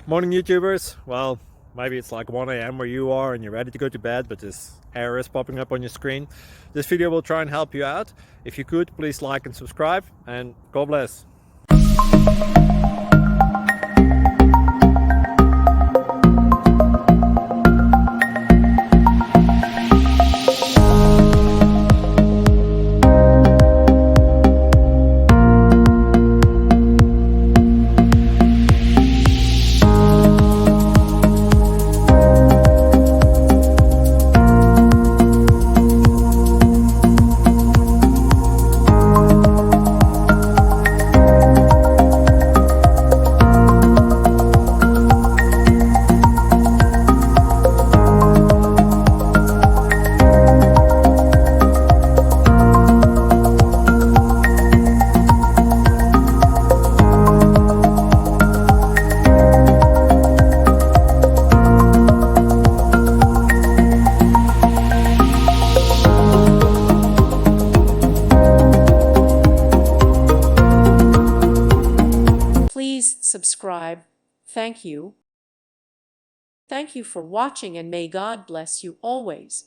Morning YouTubers. Well, maybe it's like 1 a.m. where you are and you're ready to go to bed, but this error is popping up on your screen. This video will try and help you out. If you could, please like and subscribe, and God bless. Please subscribe. Thank you. Thank you for watching, and may God bless you always.